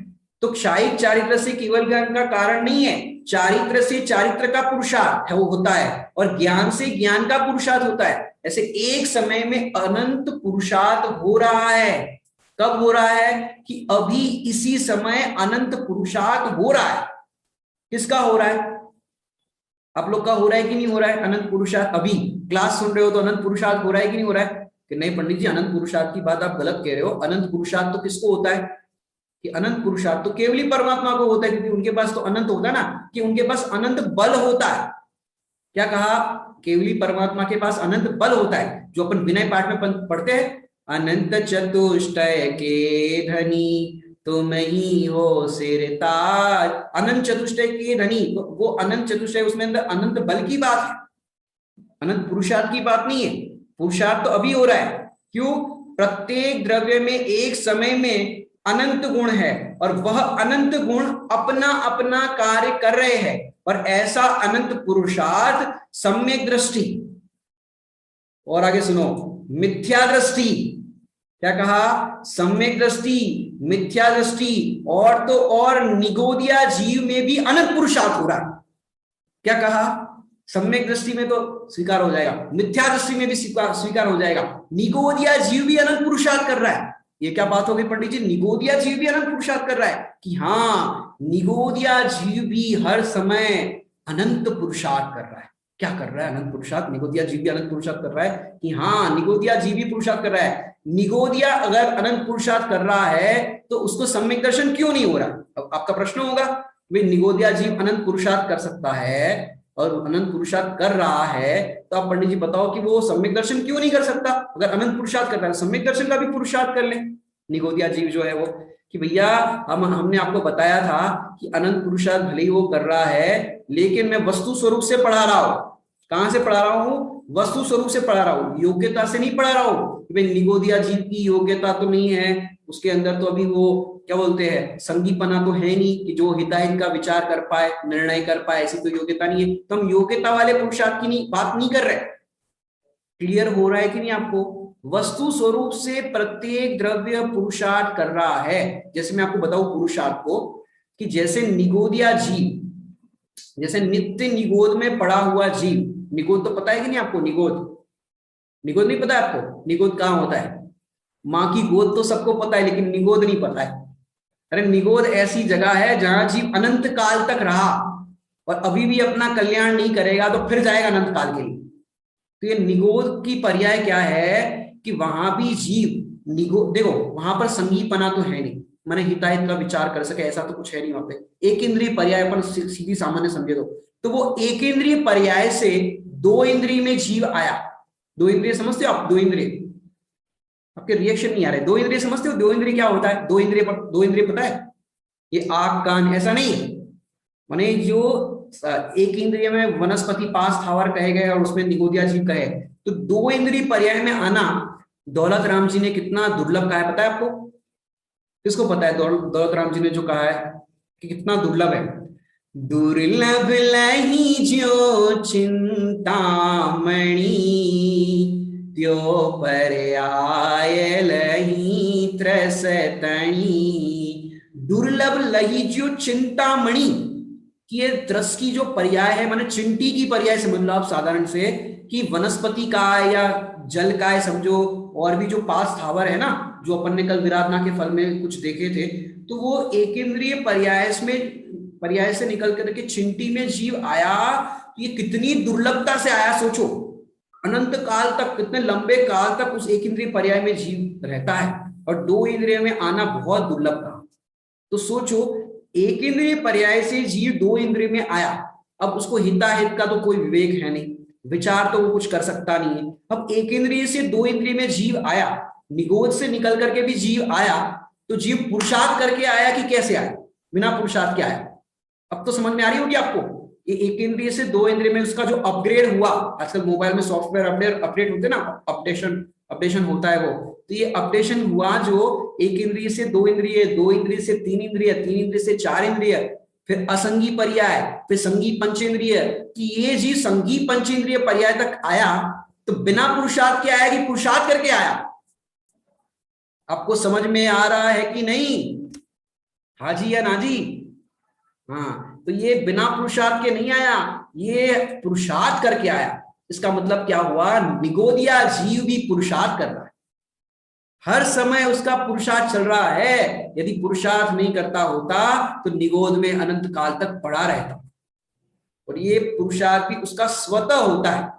तो क्षायिक चारित्र से केवल ज्ञान का कारण नहीं है, चारित्र से चारित्र का पुरुषार्थ है वो होता है, और ज्ञान से ज्ञान का पुरुषार्थ होता है। ऐसे एक समय में अनंत पुरुषार्थ हो रहा है। कब हो रहा है? कि अभी इसी समय अनंत पुरुषार्थ हो रहा है। किसका हो रहा है? आप लोग का हो रहा है कि नहीं हो रहा है अनंत पुरुषार्थ? अभी क्लास सुन रहे हो तो अनंत पुरुषार्थ हो रहा है कि नहीं हो रहा है? कि नहीं पंडित जी, अनंत पुरुषार्थ की बात आप गलत कह रहे हो। अनंत पुरुषार्थ तो किसको होता है? कि अनंत पुरुषार्थ तो केवली परमात्मा को होता है, क्योंकि उनके पास तो अनंत होता है ना, कि उनके पास अनंत बल होता है। क्या कहा? केवली परमात्मा के पास अनंत बल होता है, जो अपन विनय पाठ में पढ़ते हैं, अनंत चतुष्टय के धनी तुम ही हो सिरताज। अनंत चतुष्टय के धनी, वो अनंत चतुष्टय, उसमें अंदर अनंत बल की बात है, अनंत पुरुषार्थ की बात नहीं है। पुरुषार्थ तो अभी हो रहा है। क्यों? प्रत्येक द्रव्य में एक समय में अनंत गुण है, और वह अनंत गुण अपना अपना कार्य कर रहे हैं, और ऐसा अनंत पुरुषार्थ सम्यक दृष्टि, और आगे सुनो, मिथ्या दृष्टि। क्या कहा? सम्यक दृष्टि, मिथ्या दृष्टि, और तो और निगोदिया जीव में भी अनंत पुरुषार्थ हो रहा है। क्या कहा? सम्यक दृष्टि में तो स्वीकार हो जाएगा, मिथ्या दृष्टि में भी स्वीकार हो जाएगा, निगोदिया जीव भी अनंत पुरुषार्थ कर रहा है। ये क्या बात हो गई पंडित जी? निगोदिया जीव भी अनंत पुरुषार्थ कर रहा है? कि हाँ, निगोदिया जीव भी हर समय अनंत पुरुषार्थ कर रहा है। क्या कर रहा है? अनंत पुरुषार्थ। निगोदिया जीव भी अनंत पुरुषार्थ कर रहा है। कि हाँ, निगोदिया जीव भी पुरुषार्थ कर रहा है। निगोदिया अगर अनंत पुरुषार्थ कर रहा है तो उसको सम्यक दर्शन क्यों नहीं हो रहा? अब आपका प्रश्न होगा, वे निगोदिया जीव अनंत पुरुषार्थ कर सकता है और अनंत पुरुषार्थ कर रहा है, तो आप पंडित जी बताओ कि वो सम्यक दर्शन क्यों नहीं कर सकता? अगर अनंत पुरुषार्थ कर रहा है, सम्यक दर्शन का भी पुरुषार्थ कर ले निगोदिया जीव जो है वो। कि भैया हमने आपको बताया था कि अनंत पुरुषार्थ भले ही वो कर रहा है, लेकिन मैं वस्तु स्वरूप से पढ़ा रहा हूं। कहां से पढ़ा रहा हूं? वस्तु स्वरूप से पढ़ा रहा हूं, योग्यता से नहीं पढ़ा रहा हूं कि भाई निगोदिया जीव की योग्यता तो नहीं है, उसके अंदर तो अभी वो क्या बोलते हैं, संगीपना तो है नहीं कि जो हिताहित का विचार कर पाए, निर्णय कर पाए, ऐसी तो योग्यता नहीं है। तो हम योग्यता वाले पुरुषार्थ की बात नहीं कर रहे। क्लियर हो रहा है कि नहीं आपको? वस्तु स्वरूप से प्रत्येक द्रव्य पुरुषार्थ कर रहा है। जैसे मैं आपको बताऊं पुरुषार्थ को, कि जैसे निगोदिया जीव, जैसे नित्य निगोद में पड़ा हुआ जीव, निगोद तो पता है कि नहीं आपको? निगोद नहीं पता है आपको? निगोद कहाँ होता है? माँ की गोद तो सबको पता है, लेकिन निगोद नहीं पता है। अरे निगोद ऐसी जगह है जहां जीव अनंत काल तक रहा और अभी भी अपना कल्याण नहीं करेगा तो फिर जाएगा अनंत काल के लिए। तो ये निगोद की पर्याय क्या है? कि वहां भी जीव निगोद, देखो वहां पर संगीपना तो है नहीं, माने हिताहित का विचार कर सके ऐसा तो कुछ है नहीं वहां पे। एक इंद्रिय पर्याय अपन सीधी सामान्य समझे तो वो एक इंद्रिय पर्याय से दो इंद्रिय में जीव आया। दो इंद्रिय समझते हो आप? दो इंद्रिय, आपके रिएक्शन नहीं आ रहे। दो इंद्रिय समझते हो? दो इंद्रिय क्या होता है? दो इंद्रिय पता है? ये आंख कान ऐसा नहीं है, माने जो एक इंद्रिय में वनस्पति पास स्थावर कहे गए और उसमें निगोदिया जीव कहे, तो दो इंद्रिय पर्याय में आना दौलत राम जी ने कितना दुर्लभ कहा है, पता है आपको? किसको पता है दौलत राम जी ने जो कहा है कि कितना दुर्लभ है? दुर्लभ लही ज्यो चिंतामणि, त्यो पर आय लही त्रसतणी। दुर्लभ लही ज्यो चिंतामणि, कि ये त्रस की जो पर्याय है, माने चिंटी की पर्याय समझ लो आप साधारण से, कि वनस्पति का है या जल का है समझो, और भी जो पास स्थावर है ना, जो अपन ने कल विराधना के फल में कुछ देखे थे, तो वो एक इंद्रिय पर्याय से निकल करके चिंटी में जीव आया। तो ये कितनी दुर्लभता से आया सोचो, अनंत काल तक, कितने लंबे काल तक उस एक इंद्रिय पर्याय में जीव रहता है, और दो इंद्रिय में आना बहुत दुर्लभ था। तो सोचो, एक इंद्रिय पर्याय से जीव दो इंद्रिय में आया, अब उसको हिताहित का तो कोई विवेक है नहीं, विचार तो वो कुछ कर सकता नहीं है। अब एक इंद्रिय से दो इंद्रिय में जीव आया, निगोद से निकल करके भी जीव आया, तो जीव पुरुषार्थ करके आया कि कैसे आया, बिना पुरुषार्थ के आया? अब तो समझ में आ रही होगी आपको, ये एक इंद्रिय से दो इंद्रिय में उसका जो अपग्रेड हुआ, आजकल मोबाइल में सॉफ्टवेयर अपडेट होते ना, अपडेशन होता है वो, तो ये अपडेशन हुआ जो एक इंद्रिय से दो इंद्रिय, दो इंद्रिय से तीन इंद्रिय, तीन इंद्रिय से चार इंद्रिय, फिर असंगी पर्याय, फिर संगी पंचेंद्रिय, कि ये जी संगी पंचेंद्रिय पर्याय तक आया, तो बिना पुरुषार्थ के आया कि पुरुषार्थ करके आया? आपको समझ में आ रहा है कि नहीं? हाँ जी या ना जी? हाँ, तो ये बिना पुरुषार्थ के नहीं आया, ये पुरुषार्थ करके आया। इसका मतलब क्या हुआ, निगोदिया जीव भी पुरुषार्थ कर रहा है, हर समय उसका पुरुषार्थ चल रहा है। यदि पुरुषार्थ नहीं करता होता तो निगोद में अनंत काल तक पड़ा रहता, और ये पुरुषार्थ भी उसका स्वतः होता है,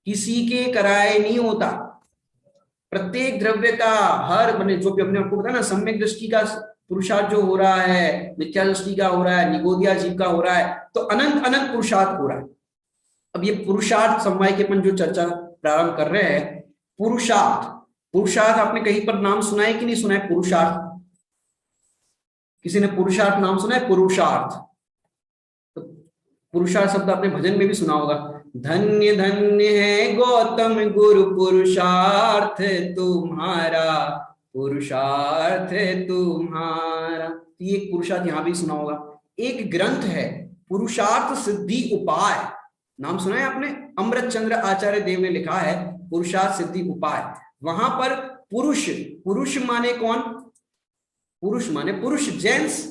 किसी के कराए नहीं होता। प्रत्येक द्रव्य का, हर मैंने जो भी अपने आपको बताया ना, सम्यक दृष्टि का पुरुषार्थ जो हो रहा है, मिथ्या दृष्टि का हो रहा है, निगोदिया जीव का हो रहा है, तो अनंत अनंत पुरुषार्थ हो रहा है। अब ये पुरुषार्थ समवाय के अपन जो चर्चा प्रारंभ कर रहे हैं, पुरुषार्थ, पुरुषार्थ आपने कहीं पर नाम सुना है कि नहीं सुना है? पुरुषार्थ, किसी ने पुरुषार्थ नाम सुना है? पुरुषार्थ, तो पुरुषार्थ शब्द आपने भजन में भी सुना होगा, धन्य धन्य है गौतम गुरु पुरुषार्थ तुम्हारा, पुरुषार्थ तुम्हारा। तो ये पुरुषार्थ यहां भी सुना होगा। एक ग्रंथ है पुरुषार्थ सिद्धि उपाय, नाम सुना है आपने? अमृत चंद्र आचार्य देव ने लिखा है पुरुषार्थ सिद्धि उपाय। वहां पर पुरुष, पुरुष माने कौन? पुरुष माने पुरुष जेंट्स,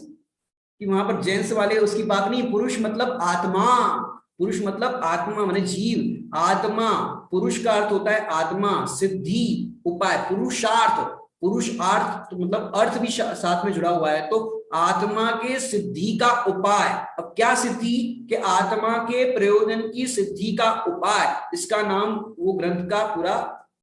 कि वहां पर जेंट्स वाले उसकी बात नहीं, पुरुष मतलब आत्मा, पुरुष मतलब आत्मा माने जीव, आत्मा, पुरुष का अर्थ होता है आत्मा, सिद्धि उपाय, पुरुषार्थ, पुरुषार्थ तो मतलब अर्थ भी साथ में जुड़ा हुआ है, तो आत्मा के सिद्धि का उपाय। अब क्या सिद्धि? कि आत्मा के प्रयोजन की सिद्धि का उपाय, इसका नाम वो ग्रंथ का पूरा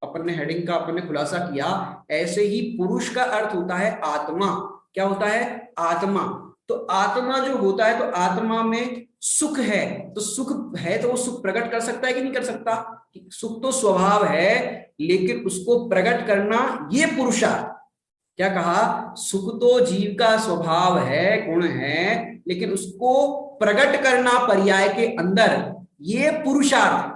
अपन ने हेडिंग का अपन ने खुलासा किया। ऐसे ही पुरुष का अर्थ होता है आत्मा। क्या होता है? आत्मा। तो आत्मा जो होता है, तो आत्मा में सुख है, तो सुख है तो वो सुख प्रकट कर सकता है कि नहीं कर सकता? सुख तो स्वभाव है, लेकिन उसको प्रकट करना ये पुरुषार्थ। क्या कहा? सुख तो जीव का स्वभाव है, गुण है, लेकिन उसको प्रकट करना पर्याय के अंदर, ये पुरुषार्थ।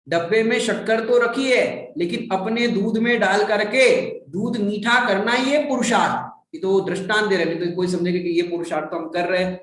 डब्बे में शक्कर तो रखी है, लेकिन अपने दूध में डाल करके दूध मीठा करना ये पुरुषार्थ। ये तो दृष्टांत दे रहे हैं, तो कोई समझेगा कि ये पुरुषार्थ तो हम कर रहे हैं,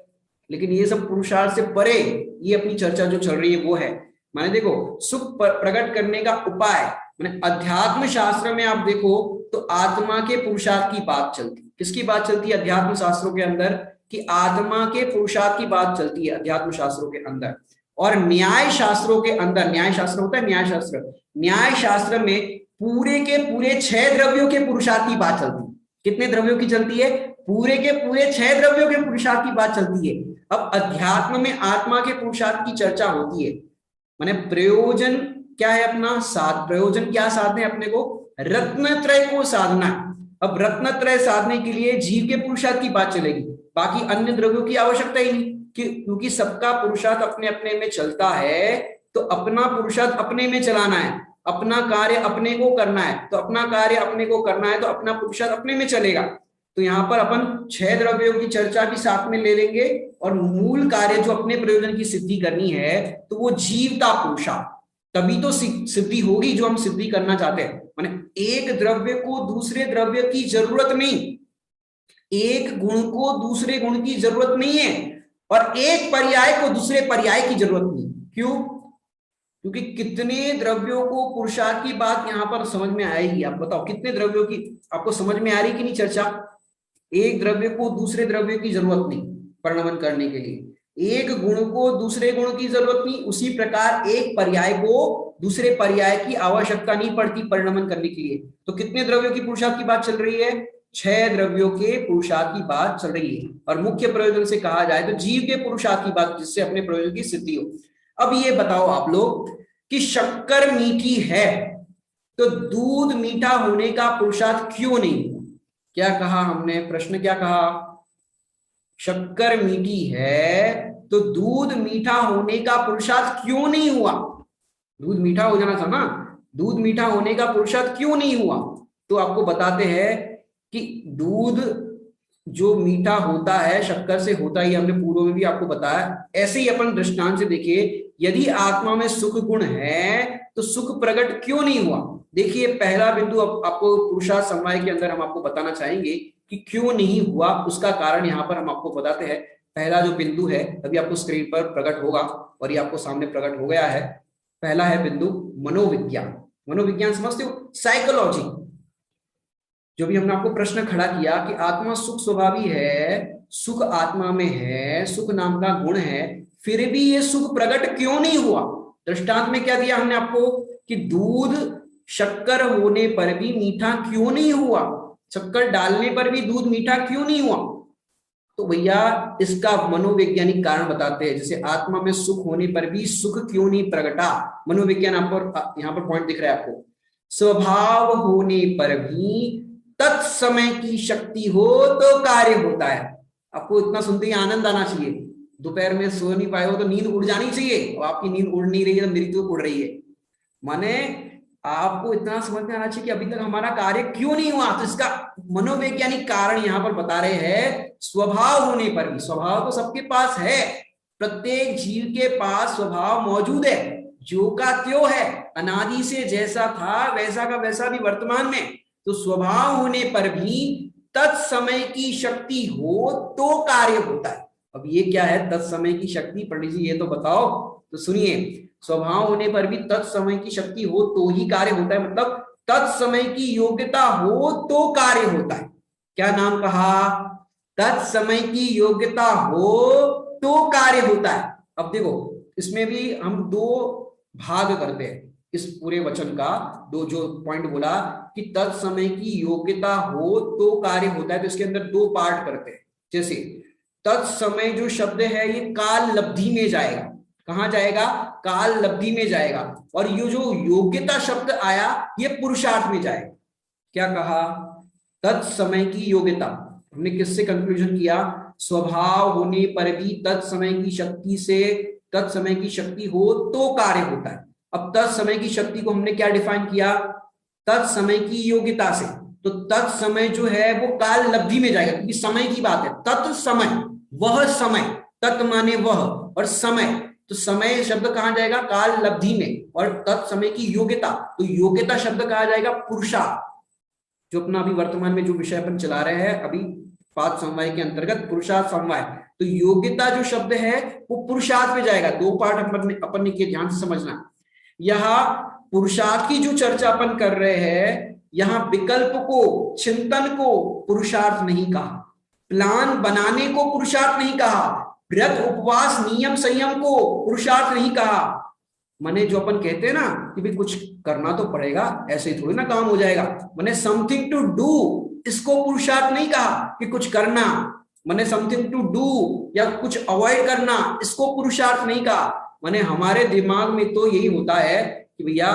लेकिन ये सब पुरुषार्थ से परे ये अपनी चर्चा जो चल रही है वो है। माने देखो, सुख प्रकट करने का उपाय, माने अध्यात्म शास्त्र में आप देखो तो आत्मा के पुरुषार्थ की बात चलती है। किसकी बात चलती है अध्यात्म शास्त्रों के अंदर? कि आत्मा के पुरुषार्थ की बात चलती है अध्यात्म शास्त्रों के अंदर। और न्याय शास्त्रों के अंदर, न्याय शास्त्र होता है न्याय शास्त्र, न्याय शास्त्र में पूरे के पूरे 6 द्रव्यों के पुरुषार्थ की बात चलती है। कितने द्रव्यों की चलती है? पूरे के पूरे 6 द्रव्यों के पुरुषार्थ की बात चलती है। अब अध्यात्म में आत्मा के पुरुषार्थ की चर्चा होती है, माने प्रयोजन क्या है अपना? प्रयोजन क्या साधने अपने को? रत्नत्रय को साधना। अब रत्नत्रय साधने के लिए जीव के पुरुषार्थ की बात चलेगी, बाकी अन्य द्रव्यों की आवश्यकता ही नहीं, क्योंकि सबका पुरुषार्थ अपने अपने में चलता है। तो अपना पुरुषार्थ अपने में चलाना है, अपना कार्य अपने को करना है, तो अपना कार्य अपने को करना है, तो अपना पुरुषार्थ अपने में चलेगा। तो यहाँ पर अपन 6 द्रव्यों की चर्चा भी साथ में ले लेंगे, और मूल कार्य जो अपने प्रयोजन की सिद्धि करनी है, तो वो जीव का पुरुषार्थ, तभी तो सिद्धि होगी जो हम सिद्धि करना चाहते हैं। माने एक द्रव्य को दूसरे द्रव्य की जरूरत नहीं, एक गुण को दूसरे गुण की जरूरत नहीं है, और एक पर्याय को दूसरे पर्याय की जरूरत नहीं। क्यों? क्योंकि कितने द्रव्यों को पुरुषार्थ की बात यहां पर समझ में आएगी? आप बताओ कितने द्रव्यों की आपको समझ में आ रही कि नहीं चर्चा? एक द्रव्य को दूसरे द्रव्य की जरूरत नहीं परिणमन करने के लिए, एक गुण को दूसरे गुण की जरूरत नहीं, उसी प्रकार एक पर्याय को दूसरे पर्याय की आवश्यकता नहीं पड़ती परिणमन करने के लिए। तो कितने द्रव्यों की पुरुषार्थ की बात चल रही है? 6 द्रव्यों के पुरुषार्थ की बात चल रही है। और मुख्य प्रयोजन से कहा जाए तो जीव के पुरुषार्थ की बात, जिससे अपने प्रयोजन की सिद्धि हो। अब ये बताओ आप लोग कि शक्कर मीठी है तो दूध मीठा होने का पुरुषार्थ क्यों नहीं हुआ? क्या कहा हमने? प्रश्न क्या कहा? शक्कर मीठी है तो दूध मीठा होने का पुरुषार्थ क्यों नहीं हुआ? दूध मीठा हो जाना था ना, दूध मीठा होने का पुरुषार्थ क्यों नहीं हुआ? तो आपको बताते हैं कि दूध जो मीठा होता है शक्कर से होता ही, हमने पूर्व में भी आपको बताया। ऐसे ही अपन दृष्टांत से देखिए, यदि आत्मा में सुख गुण है तो सुख प्रकट क्यों नहीं हुआ? देखिए पहला बिंदु आपको पुरुषार्थ समवाय के अंदर हम आपको बताना चाहेंगे कि क्यों नहीं हुआ, उसका कारण यहाँ पर हम आपको बताते हैं। पहला जो बिंदु है अभी आपको स्क्रीन पर प्रकट होगा, और ये आपको सामने प्रकट हो गया है। पहला है बिंदु मनोविज्ञान। मनोविज्ञान समझते हो? साइकोलॉजी। जो भी हमने आपको प्रश्न खड़ा किया कि आत्मा सुख स्वभावी है, सुख आत्मा में है, सुख नाम का गुण है, फिर भी ये सुख प्रकट क्यों नहीं हुआ? दृष्टांत में क्या दिया हमने आपको कि दूध शक्कर होने पर भी मीठा क्यों नहीं हुआ, शक्कर डालने पर भी दूध मीठा क्यों नहीं हुआ? तो भैया इसका मनोवैज्ञानिक कारण बताते हैं। जैसे आत्मा में सुख होने पर भी सुख क्यों नहीं प्रकटा, मनोविज्ञान आपको यहाँ पर पॉइंट दिख रहा है आपको। स्वभाव होने पर भी तत्समय की शक्ति हो तो कार्य होता है। आपको इतना सुनते ही आनंद आना चाहिए। दोपहर में सो नहीं पाए हो तो नींद उड़ जानी चाहिए, और आपकी नींद उड़ नहीं रही है तो मेरी तो उड़ रही है। माने आपको इतना समझ में आना चाहिए कि अभी तक हमारा कार्य क्यों नहीं हुआ। तो इसका मनोवैज्ञानिक कारण यहाँ पर बता रहे हैं। स्वभाव होने पर भी, स्वभाव तो सबके पास है, प्रत्येक जीव के पास स्वभाव मौजूद है, जो का त्यों है, अनादि से जैसा था वैसा का वैसा भी वर्तमान में। तो स्वभाव होने पर भी तत्समय की शक्ति हो तो कार्य होता है। अब ये क्या है तत्समय की शक्ति? पंडित जी ये तो बताओ। तो सुनिए, स्वभाव होने पर भी तत्समय की शक्ति हो तो ही कार्य होता है, मतलब तत्समय की योग्यता हो तो कार्य होता है। क्या नाम कहा? तत्समय की योग्यता हो तो कार्य होता है। अब देखो इसमें भी हम दो भाग करते हैं इस पूरे वचन का। दो जो पॉइंट बोला कि तत्समय की योग्यता हो तो कार्य होता है, तो इसके अंदर दो पार्ट करते हैं। जैसे तत्समय जो शब्द है ये काल लब्धि में जाएगा। कहां जाएगा? काल लब्धि में जाएगा। और ये जो योग्यता शब्द आया ये पुरुषार्थ में जाएगा। क्या कहा? तत्समय की योग्यता। हमने किससे कंक्लूजन किया? स्वभाव होने पर भी तत्समय की शक्ति से, तत्समय की शक्ति हो तो कार्य होता है। अब तत्समय की शक्ति को हमने क्या डिफाइन किया? तत्समय की योग्यता से। तो तत्समय जो है वो काल लब्धि में जाएगा, क्योंकि समय की बात है। तत्समय, वह समय, तत् माने वह और समय, तो समय शब्द कहां जाएगा? काल लब्धि में। और तत्समय की योग्यता, तो योग्यता शब्द कहा जाएगा पुरुषार्थ। जो अपना अभी वर्तमान में जो विषय अपन चला रहे हैं अभी पाद समवाय के अंतर्गत पुरुषार्थ समवाय, तो योग्यता जो शब्द है वो पुरुषार्थ में जाएगा। दो पार्ट अपन ने किए, ध्यान से समझना। यहाँ पुरुषार्थ की जो चर्चा अपन कर रहे हैं, यहाँ विकल्प को, चिंतन को पुरुषार्थ नहीं कहा, प्लान बनाने को पुरुषार्थ नहीं कहा, व्रत उपवास नियम संयम को पुरुषार्थ नहीं कहा। माने जो अपन कहते हैं ना कि भाई कुछ करना तो पड़ेगा, ऐसे ही थोड़ी ना काम हो जाएगा। माने समथिंग टू डू, इसको पुरुषार्थ नहीं कहा कि कुछ करना। माने समथिंग टू डू या कुछ अवॉइड करना, इसको पुरुषार्थ नहीं कहा। माने हमारे दिमाग में तो यही होता है कि भैया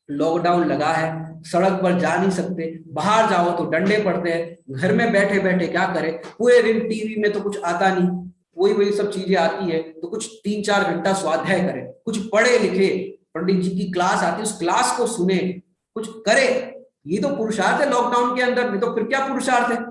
लॉकडाउन लगा है, सड़क पर जा नहीं सकते, बाहर जाओ तो डंडे पड़ते हैं, घर में बैठे बैठे क्या करें, पूरे दिन टीवी में तो कुछ आता नहीं, वही सब चीजें आती है, तो कुछ 3-4 घंटा स्वाध्याय करें, कुछ पढ़े लिखे, पंडित जी की क्लास आती है उस क्लास को सुने, कुछ करे। ये तो पुरुषार्थ है लॉकडाउन के अंदर, नहीं तो फिर क्या पुरुषार्थ है?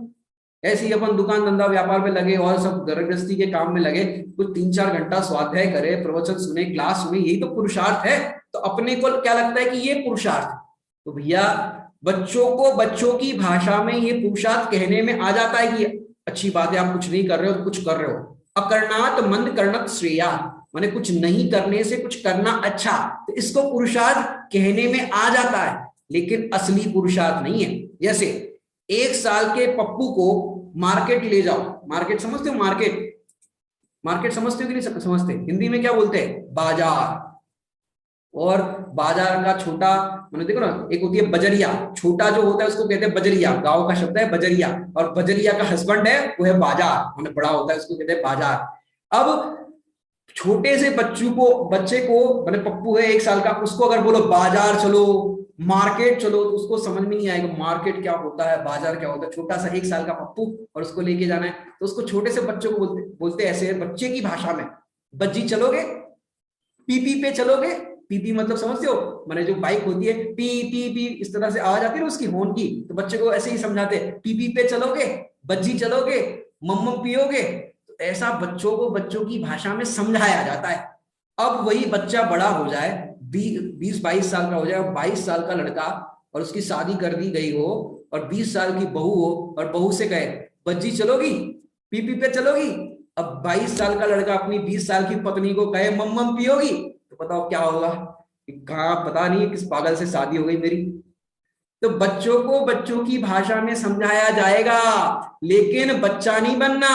ऐसे ही अपन दुकान धंधा व्यापार में लगे और सब गृहस्थी के काम में लगे, कुछ 3-4 घंटा स्वाध्याय करे, प्रवचन सुने, क्लास सुने, यही तो पुरुषार्थ है। तो अपने को क्या लगता है कि ये पुरुषार्थ है, तो भैया बच्चों को बच्चों की भाषा में ये पुरुषार्थ कहने में आ जाता है कि अच्छी बात है, आप कुछ नहीं कर रहे हो, कुछ कर रहे हो। अकरणात मंद करणत श्रेया, माने कुछ नहीं करने से कुछ करना अच्छा, तो इसको पुरुषार्थ कहने में आ जाता है, लेकिन असली पुरुषार्थ नहीं है। जैसे 1 साल के पप्पू को मार्केट ले जाओ, मार्केट समझते हो? मार्केट, मार्केट समझते हो कि नहीं समझते? हिंदी में क्या बोलते हैं? बाजार। और बाजार का छोटा, मैंने देखो ना, एक होती है बजरिया, छोटा जो होता है उसको कहते हैं बजरिया, गांव का शब्द है बजरिया, और बजरिया का हस्बैंड है वो है बाजार, मैंने बड़ा होता है उसको कहते हैं बाजार। अब छोटे से बच्चे को मैंने पप्पू है 1 साल का, उसको अगर बोलो बाजार चलो, मार्केट चलो, तो उसको समझ में नहीं आएगा मार्केट क्या होता है, बाजार क्या होता है। छोटा सा 1 साल का पप्पू और उसको लेके जाना है, तो उसको छोटे से बच्चों को बोलते ऐसे बच्चे की भाषा में, बज्जी चलोगे, पीपी पे चलोगे। पीपी मतलब समझते हो? मैंने जो बाइक होती है पी पी पी इस तरह से आवाज आती है ना उसकी हॉर्न की, तो बच्चे को ऐसे ही समझाते हैं, पीपी पे चलोगे, बज्जी चलोगे, मम्मम पियोगे। तो ऐसा बच्चों को बच्चों की भाषा में समझाया जाता है। अब वही बच्चा बड़ा हो जाए, 20-22 साल का हो जाए, 22 साल का लड़का, और उसकी शादी कर दी गई हो, और 20 साल की बहू हो, और बहू से कहे बज्जी चलोगी, पीपी पे चलोगी। अब 22 साल का लड़का अपनी 20 साल की पत्नी को कहे मम्मम पियोगी, तो बताओ क्या होगा? कहाँ, पता नहीं किस पागल से शादी हो गई मेरी। तो बच्चों को बच्चों की भाषा में समझाया जाएगा, लेकिन बच्चा नहीं बनना।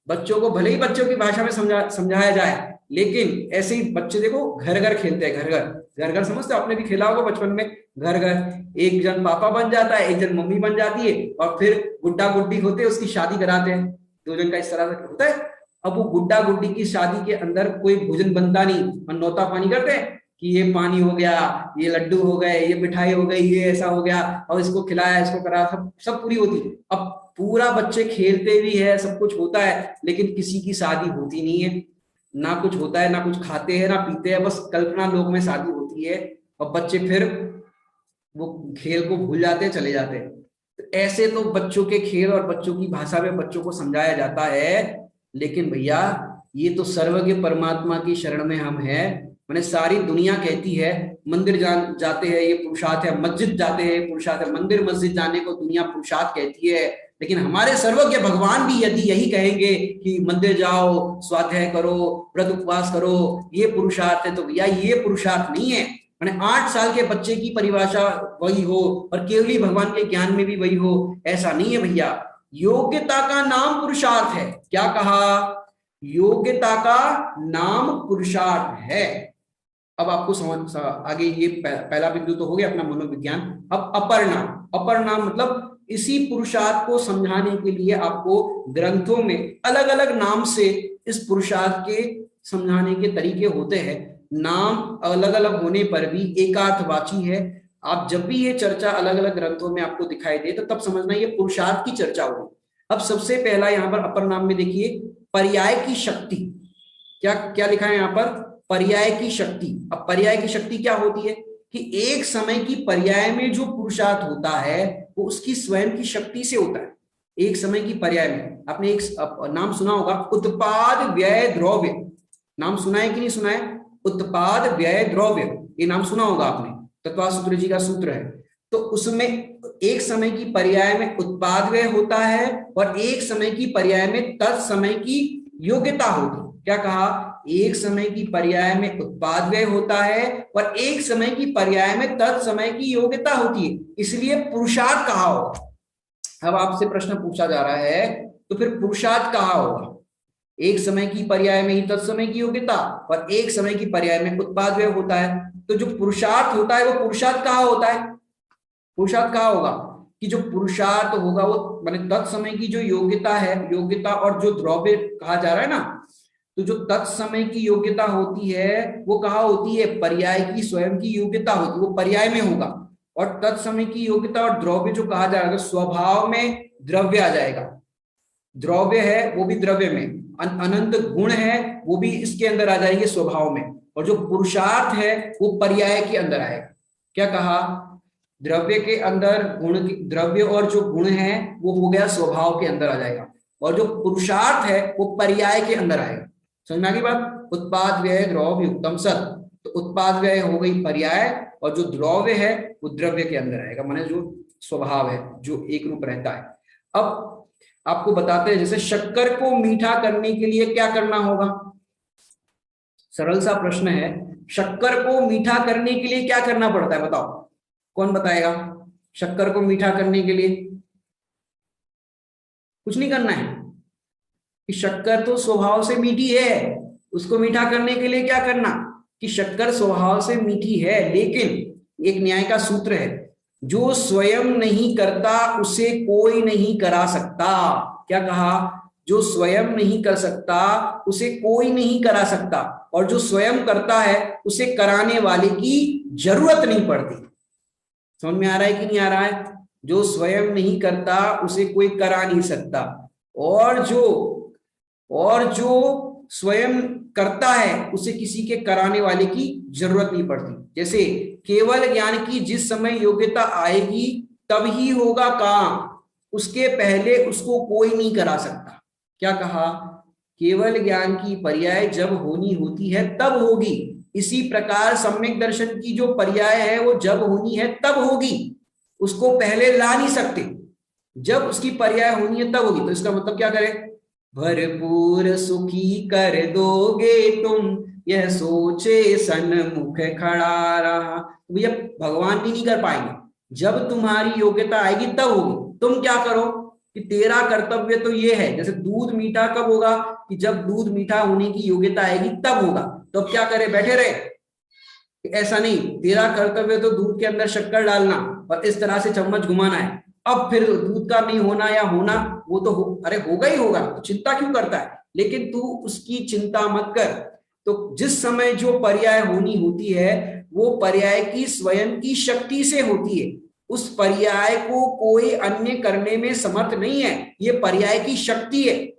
बच्चों को भले ही बच्चों की भाषा में समझाया जाए, लेकिन ऐसे ही बच्चे देखो घर घर खेलते हैं, घर घर, घर घर समझते हो? आपने भी खेला होगा बचपन में, घर घर एक जन पापा बन जाता है, एक जन मम्मी बन जाती है, और फिर गुड्डा गुड्डी होते हैं, उसकी शादी कराते हैं, 2 जन का इस तरह से होता है। अब वो गुड्डा गुड्डी की शादी के अंदर कोई भोजन बनता नहीं, और नौता पानी करते हैं कि ये पानी हो गया, ये लड्डू हो गए, ये मिठाई हो गई, ये ऐसा हो गया, और इसको खिलाया, इसको करा, सब पूरी होती। अब पूरा बच्चे खेलते भी है, सब कुछ होता है, लेकिन किसी की शादी होती नहीं है, ना कुछ होता है, ना कुछ खाते हैं ना पीते हैं, बस कल्पना लोक में शादी होती है, और बच्चे फिर वो खेल को भूल जाते हैं, चले जाते हैं। तो ऐसे तो बच्चों के खेल और बच्चों की भाषा में बच्चों को समझाया जाता है, लेकिन भैया ये तो सर्वज्ञ परमात्मा की शरण में हम हैं। मैंने सारी दुनिया कहती है मंदिर जाते हैं ये पुरुषार्थ है, मस्जिद जाते हैं पुरुषार्थ है, मंदिर मस्जिद जाने को दुनिया पुरुषार्थ कहती है, लेकिन हमारे सर्वज्ञ भगवान भी यदि यही कहेंगे कि मंदिर जाओ, स्वाध्याय करो, व्रत उपवास करो, ये पुरुषार्थ है, तो भैया ये पुरुषार्थ नहीं है। मैंने 8 साल के बच्चे की परिभाषा वही हो और केवली भगवान के ज्ञान में भी वही हो, ऐसा नहीं है भैया। योग्यता का नाम पुरुषार्थ है। क्या कहा? योग्यता का नाम पुरुषार्थ है। अब आपको समझ आगे, ये पहला बिंदु तो हो गया अपना मनोविज्ञान। अब अपर नाम, अपर नाम मतलब इसी पुरुषार्थ को समझाने के लिए आपको ग्रंथों में अलग अलग नाम से इस पुरुषार्थ के समझाने के तरीके होते हैं। नाम अलग अलग होने पर भी एकार्थवाची है। आप जब भी ये चर्चा अलग अलग ग्रंथों में आपको दिखाई दे तो तब समझना ये पुरुषार्थ की चर्चा होगी। अब सबसे पहला यहाँ पर अपर नाम में देखिए पर्याय की शक्ति। क्या क्या लिखा है यहाँ पर? पर्याय की शक्ति। अब पर्याय की शक्ति क्या होती है कि एक समय की पर्याय में जो पुरुषार्थ होता है वो उसकी स्वयं की शक्ति से होता है। एक समय की पर्याय में आपने एक नाम सुना होगा, उत्पाद व्यय द्रव्य। नाम सुना है कि नहीं सुना है? उत्पाद व्यय द्रव्य, ये नाम सुना होगा आपने, तत्वासूत्र जी का सूत्र है। तो उसमें एक समय की पर्याय में उत्पाद व्यय होता है और एक समय की पर्याय में तत्समय की योग्यता होती है। क्या कहा? एक समय की पर्याय में उत्पाद व्यय होता है और एक समय की पर्याय में तत्समय की योग्यता होती है, इसलिए पुरुषार्थ कहा होगा। अब आपसे प्रश्न पूछा जा रहा है तो फिर पुरुषार्थ कहा होगा? एक समय की पर्याय में ही तत्समय की योग्यता और एक समय की पर्याय में उत्पाद व्यय होता है। तो जो पुरुषार्थ होता है वो पुरुषार्थ कहा होता है? पुरुषार्थ कहा होगा कि जो पुरुषार्थ होगा वो माने तत्समय की जो योग्यता है, योग्यता और जो द्रव्य कहा जा रहा है ना, तो जो तत्समय की योग्यता होती है वो कहा होती है? पर्याय की स्वयं की योग्यता होती है, वो पर्याय में होगा। और तत्समय की योग्यता और द्रव्य जो कहा जा रहा है, स्वभाव में द्रव्य आ जाएगा। द्रव्य है वो भी द्रव्य में, अनंत गुण है वो भी इसके अंदर आ जाएंगे स्वभाव में, और जो पुरुषार्थ है वो पर्याय के अंदर आएगा। क्या कहा? द्रव्य के अंदर गुण, द्रव्य और जो गुण है वो हो गया स्वभाव के अंदर आ जाएगा, और जो पुरुषार्थ है वो पर्याय के अंदर आएगा। समझ में आ गई बात? उत्पाद व्यय द्रव्य युक्तम सत, तो उत्पाद व्यय हो गई पर्याय और जो द्रव्य है वो द्रव्य के अंदर आएगा, माने जो स्वभाव है जो एक रूप रहता है। अब आपको बताते हैं, जैसे शक्कर को मीठा करने के लिए क्या करना होगा? सरल सा प्रश्न है, शक्कर को मीठा करने के लिए क्या करना पड़ता है, बताओ, कौन बताएगा? शक्कर को मीठा करने के लिए कुछ नहीं करना है, कि शक्कर तो स्वभाव से मीठी है, उसको मीठा करने के लिए क्या करना, कि शक्कर स्वभाव से मीठी है, लेकिन एक न्याय का सूत्र है, जो स्वयं नहीं करता उसे कोई नहीं करा सकता। क्या कहा? जो स्वयं नहीं कर सकता उसे कोई नहीं करा सकता, और जो स्वयं करता है उसे कराने वाले की जरूरत नहीं पड़ती। समझ में आ रहा है कि नहीं आ रहा है? जो स्वयं नहीं करता उसे कोई करा नहीं सकता, और जो स्वयं करता है उसे किसी के कराने वाले की जरूरत नहीं पड़ती। जैसे केवल ज्ञान की जिस समय योग्यता आएगी तब ही होगा काम, उसके पहले उसको कोई नहीं करा सकता। क्या कहा? केवल ज्ञान की पर्याय जब होनी होती है तब होगी, इसी प्रकार सम्यक दर्शन की जो पर्याय है वो जब होनी है तब होगी, उसको पहले ला नहीं सकते, जब उसकी पर्याय होनी है तब होगी। तो इसका मतलब क्या करें? भरपूर सुखी कर दोगे तुम, यह सोचे सन्मुख खड़ा रहा। तो भैया भगवान भी नहीं कर पाएंगे, जब तुम्हारी योग्यता आएगी तब होगी। तुम क्या करो कि तेरा कर्तव्य तो ये है, जैसे दूध मीठा कब होगा, कि जब दूध मीठा होने की योग्यता आएगी तब होगा। तो अब क्या करे, बैठे रहे? ऐसा नहीं, तेरा कर्तव्य तो दूध के अंदर शक्कर डालना और इस तरह से चम्मच घुमाना है। अब फिर दूध का नहीं होना या होना, वो तो अरे होगा ही होगा, तो चिंता क्यों करता है? लेकिन तू उसकी चिंता मत कर। तो जिस समय जो पर्याय होनी होती है वो पर्याय की स्वयं की शक्ति से होती है, उस पर्याय को कोई अन्य करने में समर्थ नहीं है, ये पर्याय की शक्ति है।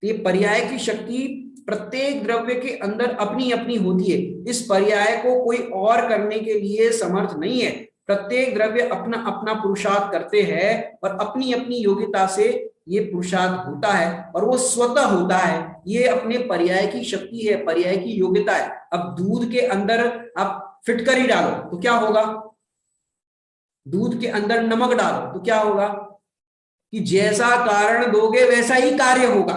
ये पर्याय की शक्ति प्रत्येक द्रव्य के अंदर अपनी अपनी होती है, इस पर्याय को कोई और करने के लिए समर्थ नहीं है। प्रत्येक द्रव्य अपना अपना पुरुषार्थ करते हैं और अपनी अपनी योग्यता से ये पुरुषार्थ होता है, और वो स्वतः होता है, ये अपने पर्याय की शक्ति है, पर्याय की योग्यता है। अब दूध के अंदर आप फिटकरी डालो तो क्या होगा? दूध के अंदर नमक डालो तो क्या होगा? कि जैसा कारण दोगे वैसा ही कार्य होगा।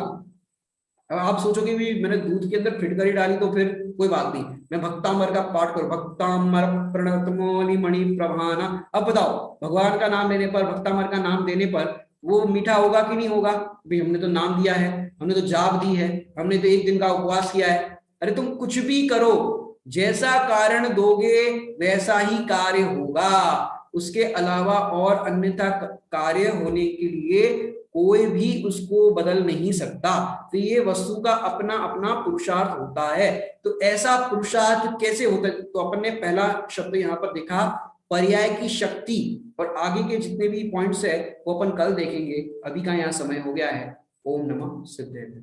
अब आप सोचोगे भी मैंने दूध के अंदर फिटकरी डाली तो फिर कोई बात नहीं, मैं भक्तामर का पाठ करूं, भक्तामर प्रणतमोनि मणि प्रभाना। अब बताओ, भगवान का नाम लेने पर, भक्तामर का नाम देने पर वो मीठा होगा कि नहीं होगा? भाई हमने तो नाम दिया है, हमने तो जाप दी है, हमने तो एक दिन का उपवास किया है। अरे तुम कुछ भी करो, जैसा कारण दोगे वैसा ही कार्य होगा, उसके अलावा और अन्यथा कार्य होने के लिए कोई भी उसको बदल नहीं सकता। तो ये वस्तु का अपना अपना पुरुषार्थ होता है। तो ऐसा पुरुषार्थ कैसे होता है? तो अपन ने पहला शब्द यहाँ पर देखा, पर्याय की शक्ति, और आगे के जितने भी पॉइंट्स है वो अपन कल देखेंगे। अभी का यहाँ समय हो गया है। ओम नमः सिद्धेश्वर।